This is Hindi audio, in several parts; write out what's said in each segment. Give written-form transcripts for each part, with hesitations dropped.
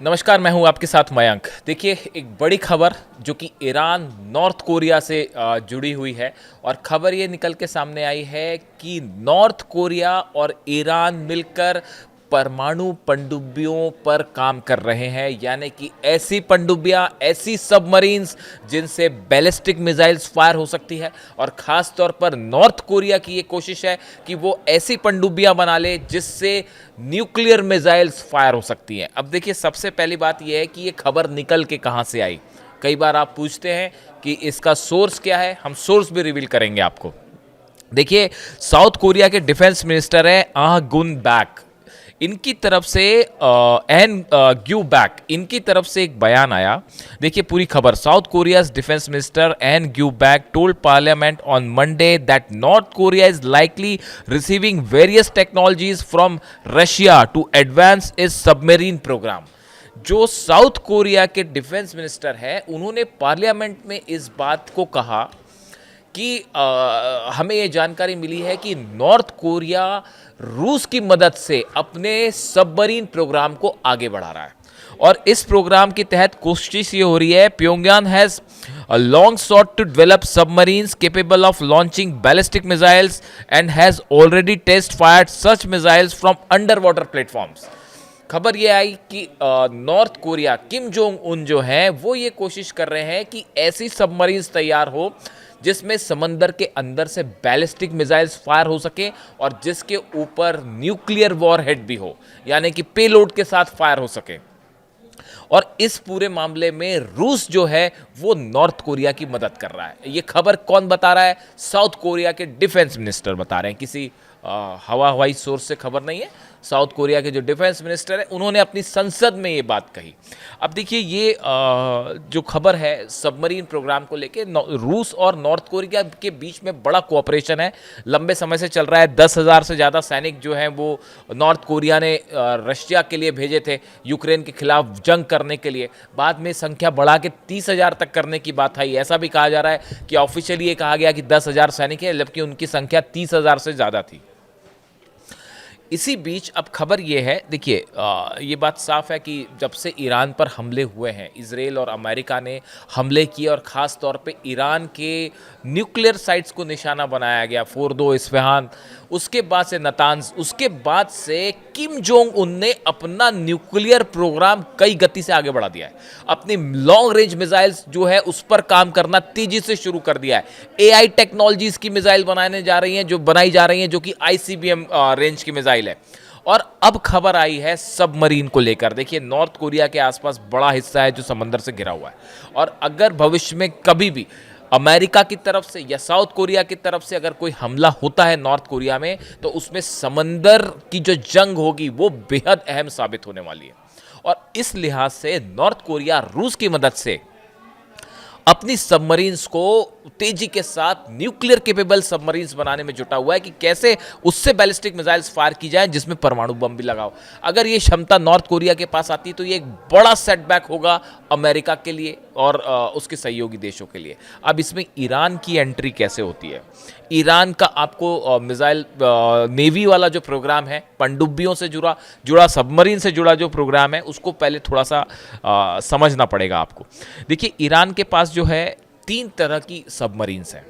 नमस्कार, मैं हूं आपके साथ मयंक। देखिए, एक बड़ी खबर जो कि ईरान नॉर्थ कोरिया से जुड़ी हुई है और खबर ये निकल के सामने आई है कि नॉर्थ कोरिया और ईरान मिलकर परमाणु पनडुब्बियों पर काम कर रहे हैं, यानी कि ऐसी पनडुब्बियां, ऐसी सबमरीन्स जिनसे बैलिस्टिक मिसाइल्स फायर हो सकती है। और ख़ास तौर पर नॉर्थ कोरिया की ये कोशिश है कि वो ऐसी पनडुब्बियां बना ले जिससे न्यूक्लियर मिसाइल्स फायर हो सकती हैं। अब देखिए, सबसे पहली बात यह है कि ये खबर निकल के कहाँ से आई। कई बार आप पूछते हैं कि इसका सोर्स क्या है, हम सोर्स भी रिवील करेंगे आपको। देखिए, साउथ कोरिया के डिफेंस मिनिस्टर हैं आह गुन बैक, इनकी तरफ से एन ग्यू बैक, इनकी तरफ से एक बयान आया। देखिए पूरी खबर। South Korea's defence minister Ahn Gyu-back told parliament on Monday that North Korea is likely receiving various technologies from Russia to advance is submarine program. जो साउथ कोरिया के डिफेंस मिनिस्टर हैं, उन्होंने पार्लियामेंट में इस बात को कहा कि हमें ये जानकारी मिली है कि नॉर्थ कोरिया रूस की मदद से अपने सबमरीन प्रोग्राम को आगे बढ़ा रहा है। और इस प्रोग्राम के तहत कोशिश ये हो रही है, Pyongyang has long sought to develop submarines capable of launching ballistic missiles and has already test fired such missiles from under water platforms. खबर ये आई कि north Korea, Kim Jong Un जो हैं, वो ये कोशिश कर रहे हैं कि ऐसी सबमरीन्स तैयार हो जिसमें समंदर के अंदर से बैलिस्टिक मिसाइल्स फायर हो सके और जिसके ऊपर न्यूक्लियर वॉरहेड भी हो, यानी कि पेलोड के साथ फायर हो सके। और इस पूरे मामले में रूस जो है वो नॉर्थ कोरिया की मदद कर रहा है। ये खबर कौन बता रहा है? साउथ कोरिया के डिफेंस मिनिस्टर बता रहे हैं। किसी हवाई सोर्स से खबर नहीं है। साउथ कोरिया के जो डिफेंस मिनिस्टर है, उन्होंने अपनी संसद में ये बात कही। अब देखिए, ये जो खबर है सबमरीन प्रोग्राम को लेके, रूस और नॉर्थ कोरिया के बीच में बड़ा कोऑपरेशन है, लंबे समय से चल रहा है। 10,000 से ज़्यादा सैनिक जो हैं वो नॉर्थ कोरिया ने रशिया के लिए भेजे थे यूक्रेन के खिलाफ जंग करने के लिए। बाद में संख्या बढ़ा के 30,000 तक करने की बात आई। ऐसा भी कहा जा रहा है कि ऑफिशियली ये कहा गया कि 10,000 सैनिक है, जबकि उनकी संख्या 30,000 से ज़्यादा थी। इसी बीच अब खबर ये है, देखिए ये बात साफ है कि जब से ईरान पर हमले हुए हैं, इजराइल और अमेरिका ने हमले किए और ख़ास तौर पे ईरान के न्यूक्लियर साइट्स को निशाना बनाया गया, फोर्दो, इस्फहान, उसके बाद से नतान्ज, उसके बाद से किम जोंग उन ने अपना न्यूक्लियर प्रोग्राम कई गति से आगे बढ़ा दिया है। अपनी लॉन्ग रेंज मिसाइल्स जो है उस पर काम करना तेजी से शुरू कर दिया है। एआई टेक्नोलॉजीज की मिसाइल बनाई जा रही हैं जो कि आईसीबीएम रेंज की मिसाइल है। और अब खबर आई है सबमरीन को लेकर। देखिए, नॉर्थ कोरिया के आसपास बड़ा हिस्सा है जो समंदर से घिरा हुआ है, और अगर भविष्य में कभी भी अमेरिका की तरफ से या साउथ कोरिया की तरफ से अगर कोई हमला होता है नॉर्थ कोरिया में, तो उसमें समंदर की जो जंग होगी वो बेहद अहम साबित होने वाली है। और इस लिहाज से नॉर्थ कोरिया रूस की मदद से अपनी सबमरीन्स को तेजी के साथ न्यूक्लियर केपेबल सबमरीन्स बनाने में जुटा हुआ है कि कैसे उससे बैलिस्टिक मिसाइल्स फायर की जाए जिसमें परमाणु बम भी लगाओ। अगर ये क्षमता नॉर्थ कोरिया के पास आती तो ये एक बड़ा सेटबैक होगा अमेरिका के लिए और उसके सहयोगी देशों के लिए। अब इसमें ईरान की एंट्री कैसे होती है? ईरान का आपको मिसाइल नेवी वाला जो प्रोग्राम है, पनडुब्बियों से जुड़ा सबमरीन से जुड़ा जो प्रोग्राम है, उसको पहले थोड़ा सा समझना पड़ेगा आपको। देखिए, ईरान के पास जो है 3 तरह की सबमरीन्स हैं।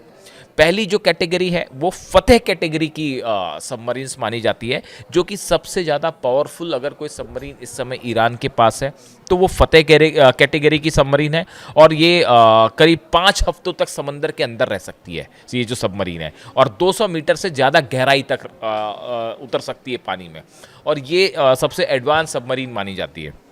पहली जो कैटेगरी है वो फतेह कैटेगरी की सबमरीन्स मानी जाती है, जो कि सबसे ज़्यादा पावरफुल अगर कोई सबमरीन इस समय ईरान के पास है तो वो फतेह कैटेगरी की सबमरीन है। और ये करीब 5 हफ्तों तक समंदर के अंदर रह सकती है ये जो सबमरीन है, और 200 मीटर से ज़्यादा गहराई तक उतर सकती है पानी में, और ये सबसे एडवांस सबमरीन मानी जाती है।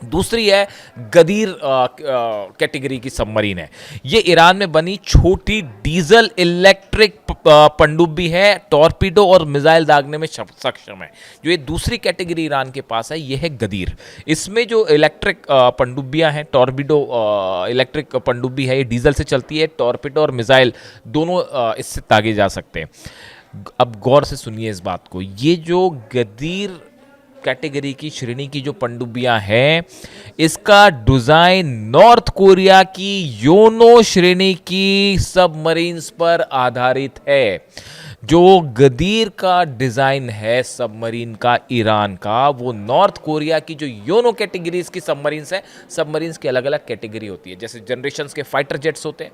दूसरी है गदीर कैटेगरी की सबमरीन है। ये ईरान में बनी छोटी डीजल इलेक्ट्रिक पनडुब्बी है, टॉर्पीडो और मिसाइल दागने में सक्षम है। जो ये दूसरी कैटेगरी ईरान के पास है, ये है गदीर। इसमें जो इलेक्ट्रिक पनडुब्बियां हैं, टॉर्पीडो इलेक्ट्रिक पनडुब्बी है, ये डीजल से चलती है। टॉर्पीडो और मिसाइल दोनों इससे दागे जा सकते हैं। अब गौर से सुनिए इस बात को। ये जो गदीर कैटेगरी की श्रेणी की जो पनडुब्बियां हैं, इसका डिजाइन नॉर्थ कोरिया की योनो श्रेणी की सबमरीन्स पर आधारित है, जो गदीर का डिज़ाइन है सबमरीन का ईरान का, वो नॉर्थ कोरिया की जो योनो कैटेगरीज की सबमरीन्स है, सबमरीन्स की अलग अलग कैटेगरी होती है। जैसे जनरेशन्स के फाइटर जेट्स होते हैं,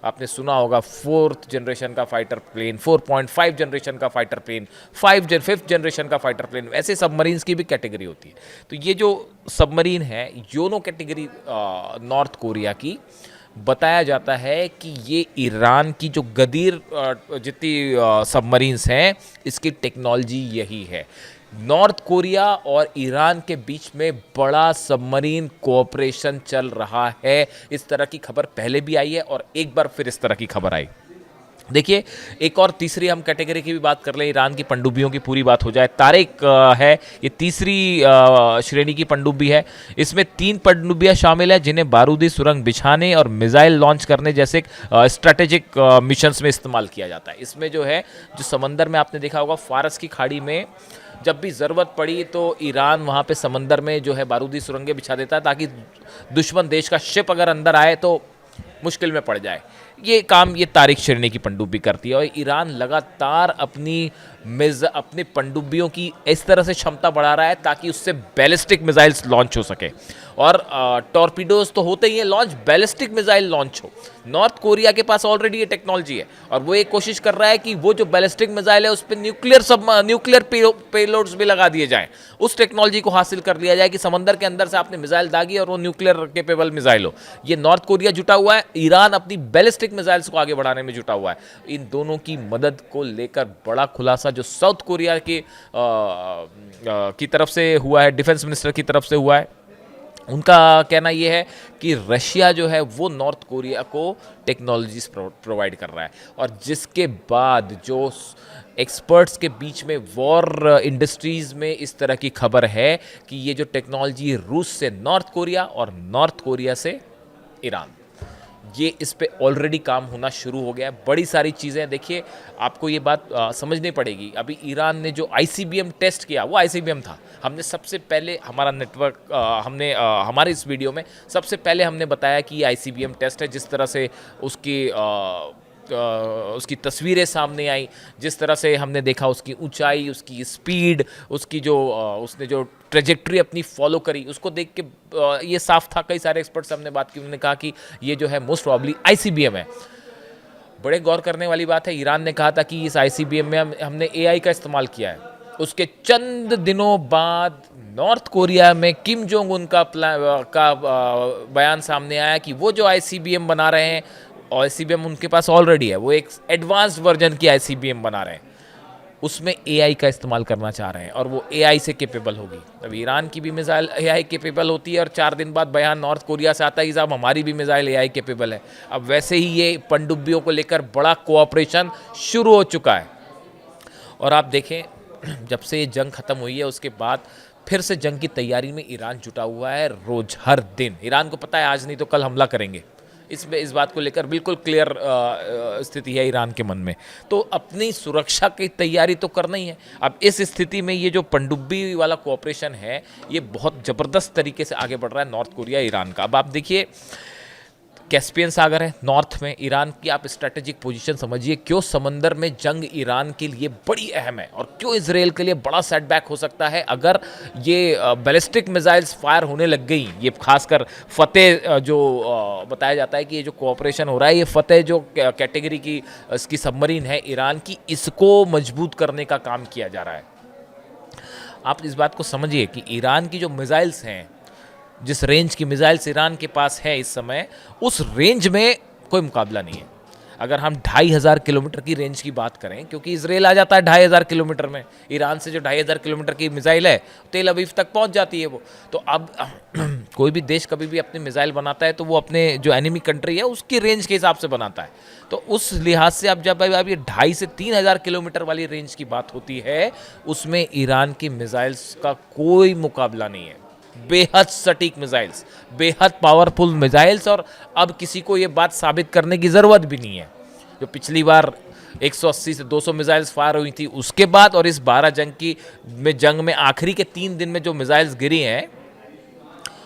आपने सुना होगा 4th जनरेशन का फाइटर प्लेन, 4.5 जनरेशन का फाइटर प्लेन, 5th जनरेशन का फाइटर प्लेन, ऐसे सबमरीन्स की भी कैटेगरी होती है। तो ये जो सबमरीन है योनो कैटेगरी नॉर्थ कोरिया की, बताया जाता है कि ये ईरान की जो गदीर जितनी सबमरीन्स हैं, इसकी टेक्नोलॉजी यही है। नॉर्थ कोरिया और ईरान के बीच में बड़ा सबमरीन कोऑपरेशन चल रहा है। इस तरह की खबर पहले भी आई है और एक बार फिर इस तरह की खबर आई। देखिए, एक और तीसरी हम कैटेगरी की भी बात कर लें, ईरान की पनडुब्बियों की पूरी बात हो जाए। तारिक है, ये तीसरी श्रेणी की पनडुब्बी है। इसमें 3 पनडुब्बियां शामिल है जिन्हें बारूदी सुरंग बिछाने और मिसाइल लॉन्च करने जैसे स्ट्रैटेजिक मिशंस में इस्तेमाल किया जाता है। इसमें जो है, जो समंदर में आपने देखा होगा फारस की खाड़ी में जब भी ज़रूरत पड़ी तो ईरान वहाँ पे समंदर में जो है बारूदी सुरंगें बिछा देता है, ताकि दुश्मन देश का शिप अगर अंदर आए तो मुश्किल में पड़ जाए। ये काम ये तारिक श्रेणी की पनडुब्बी करती है। और ईरान लगातार अपनी पनडुब्बियों की इस तरह से क्षमता बढ़ा रहा है ताकि उससे बैलिस्टिक मिसाइल्स लॉन्च हो सके। और टॉर्पीडोज तो होते ही हैं लॉन्च, बैलिस्टिक मिसाइल लॉन्च हो। नॉर्थ कोरिया के पास ऑलरेडी ये टेक्नोलॉजी है और वो एक कोशिश कर रहा है कि वो जो बैलिस्टिक मिसाइल है उस पर न्यूक्लियर पेलोड्स भी लगा दिए जाएं। उस टेक्नोलॉजी को हासिल कर लिया जाए कि समंदर के अंदर से आपने मिसाइल दागी और वो न्यूक्लियर केपेबल मिसाइल हो। ये नॉर्थ कोरिया जुटा हुआ है, ईरान अपनी बैलिस्टिक मिसाइल्स को आगे बढ़ाने में जुटा हुआ है। इन दोनों की मदद को लेकर बड़ा खुलासा जो साउथ कोरिया की तरफ से हुआ है, डिफेंस मिनिस्टर की तरफ से हुआ है, उनका कहना यह है कि रशिया जो है वो नॉर्थ कोरिया को टेक्नोलॉजीज प्रोवाइड कर रहा है। और जिसके बाद जो एक्सपर्ट्स के बीच में वॉर इंडस्ट्रीज़ में इस तरह की खबर है कि ये जो टेक्नोलॉजी रूस से नॉर्थ कोरिया और नॉर्थ कोरिया से ईरान, ये इस पे ऑलरेडी काम होना शुरू हो गया है। बड़ी सारी चीज़ें देखिए, आपको ये बात समझनी पड़ेगी। अभी ईरान ने जो ICBM टेस्ट किया वो ICBM था। हमने सबसे पहले हमारा नेटवर्क हमारे इस वीडियो में सबसे पहले हमने बताया कि ये ICBM टेस्ट है। जिस तरह से उसकी तस्वीरें सामने आई, जिस तरह से हमने देखा उसकी ऊंचाई, उसकी स्पीड, उसकी उसने जो ट्रेजेक्ट्री अपनी फॉलो करी, उसको देख के ये साफ था। कई सारे एक्सपर्ट्स से हमने बात की, उन्होंने कहा कि ये जो है मोस्ट प्रॉब्ली ICBM है। बड़े गौर करने वाली बात है, ईरान ने कहा था कि इस ICBM में हमने AI का इस्तेमाल किया है। उसके चंद दिनों बाद नॉर्थ कोरिया में किम जोंग उन का बयान सामने आया कि वो जो ICBM बना रहे हैं, और ICBM उनके पास ऑलरेडी है, वो एक एडवांस्ड वर्जन की ICBM बना रहे हैं, उसमें AI का इस्तेमाल करना चाह रहे हैं और वो AI से कैपेबल होगी। अब ईरान की भी मिसाइल AI कैपेबल होती है और 4 दिन बाद बयान नॉर्थ कोरिया से आता है कि साहब हमारी भी मिसाइल AI कैपेबल है। अब वैसे ही ये पनडुब्बियों को लेकर बड़ा कोऑपरेशन शुरू हो चुका है। और आप देखें, जब से ये जंग ख़त्म हुई है उसके बाद फिर से जंग की तैयारी में ईरान जुटा हुआ है। रोज़ हर दिन ईरान को पता है आज नहीं तो कल हमला करेंगे। इस बात को लेकर बिल्कुल क्लियर स्थिति है ईरान के मन में। तो अपनी सुरक्षा की तैयारी तो करना ही है। अब इस स्थिति में ये जो पनडुब्बी वाला कोऑपरेशन है, ये बहुत ज़बरदस्त तरीके से आगे बढ़ रहा है नॉर्थ कोरिया ईरान का। अब आप देखिए, कैस्पियन सागर है नॉर्थ में, ईरान की आप स्ट्रैटेजिक पोजीशन समझिए। क्यों समंदर में जंग ईरान के लिए बड़ी अहम है और क्यों इजराइल के लिए बड़ा सेटबैक हो सकता है अगर ये बैलिस्टिक मिसाइल्स फायर होने लग गई। ये खासकर फतेह जो बताया जाता है कि ये जो कोऑपरेशन हो रहा है, ये फतेह जो कैटेगरी की इसकी सबमरीन है ईरान की, इसको मजबूत करने का काम किया जा रहा है। आप इस बात को समझिए कि ईरान की जो मिसाइल्स हैं, जिस रेंज की मिसाइल्स ईरान के पास है इस समय, उस रेंज में कोई मुकाबला नहीं है। अगर हम 2500 किलोमीटर की रेंज की बात करें, क्योंकि इजराइल आ जाता है 2500 किलोमीटर में, ईरान से जो 2500 किलोमीटर की मिसाइल है तेल अवीव तक पहुंच जाती है वो। तो अब कोई भी देश कभी भी अपनी मिसाइल बनाता है तो वो अपने जो एनिमी कंट्री है उसकी रेंज के हिसाब से बनाता है। तो उस लिहाज से अब जब ये 2,500 से 3,000 किलोमीटर वाली रेंज की बात होती है, उसमें ईरान की मिसाइल्स का कोई मुकाबला नहीं है। बेहद सटीक मिसाइल्स, बेहद पावरफुल मिसाइल्स, और अब किसी को ये बात साबित करने की ज़रूरत भी नहीं है। जो पिछली बार 180 से 200 मिसाइल्स फायर हुई थी उसके बाद, और इस 12 जंग में आखिरी के 3 दिन में जो मिसाइल्स गिरी हैं,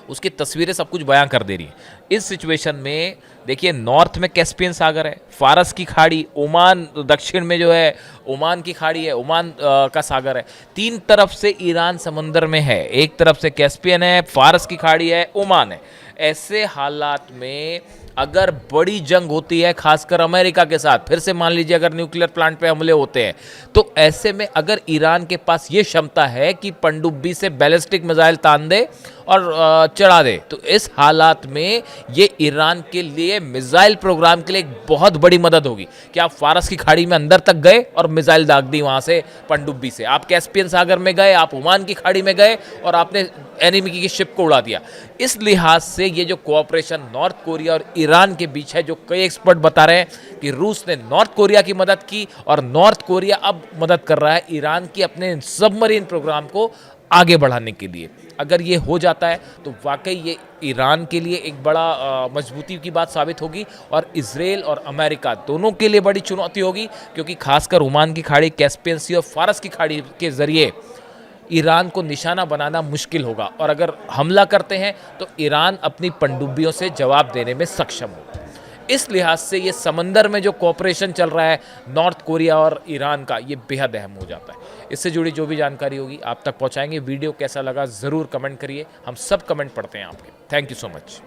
उसकी तस्वीरें सब कुछ बयां कर दे रही हैं। इस सिचुएशन में देखिए, नॉर्थ में कैस्पियन सागर है, फारस की खाड़ी, ओमान दक्षिण में जो है ओमान की खाड़ी है, ओमान का सागर है, तीन तरफ से ईरान समंदर में है, एक तरफ से कैस्पियन है, फारस की खाड़ी है, ओमान है। ऐसे हालात में अगर बड़ी जंग होती है खासकर अमेरिका के साथ, फिर से मान लीजिए अगर न्यूक्लियर प्लांट पे हमले होते हैं, तो ऐसे में अगर ईरान के पास ये क्षमता है कि पनडुब्बी से बैलिस्टिक मिसाइल तान दे और चढ़ा दे, तो इस हालात में ये ईरान के लिए मिसाइल प्रोग्राम के लिए एक बहुत बड़ी मदद होगी कि आप फारस की खाड़ी में अंदर तक गए और मिसाइल दाग दी वहां से पनडुब्बी से, आप कैस्पियन सागर में गए, आप ओमान की खाड़ी में गए और आपने एनिमी की शिप को उड़ा दिया। इस लिहाज से ये जो कोऑपरेशन नॉर्थ कोरिया और ईरान के बीच है, जो कई एक्सपर्ट बता रहे हैं कि रूस ने नॉर्थ कोरिया की मदद की और नॉर्थ कोरिया अब मदद कर रहा है ईरान की अपने सबमरीन प्रोग्राम को आगे बढ़ाने के लिए। अगर ये हो जाता है तो वाकई ये ईरान के लिए एक बड़ा मजबूती की बात साबित होगी और इजराइल और अमेरिका दोनों के लिए बड़ी चुनौती होगी, क्योंकि खासकर ओमान की खाड़ी, कैस्पियन सी और फारस की खाड़ी के जरिए ईरान को निशाना बनाना मुश्किल होगा और अगर हमला करते हैं तो ईरान अपनी पनडुब्बियों से जवाब देने में सक्षम होगा। इस लिहाज से ये समंदर में जो कोऑपरेशन चल रहा है नॉर्थ कोरिया और ईरान का, ये बेहद अहम हो जाता है। इससे जुड़ी जो भी जानकारी होगी आप तक पहुंचाएंगे। वीडियो कैसा लगा ज़रूर कमेंट करिए, हम सब कमेंट पढ़ते हैं आपके। Thank you so much.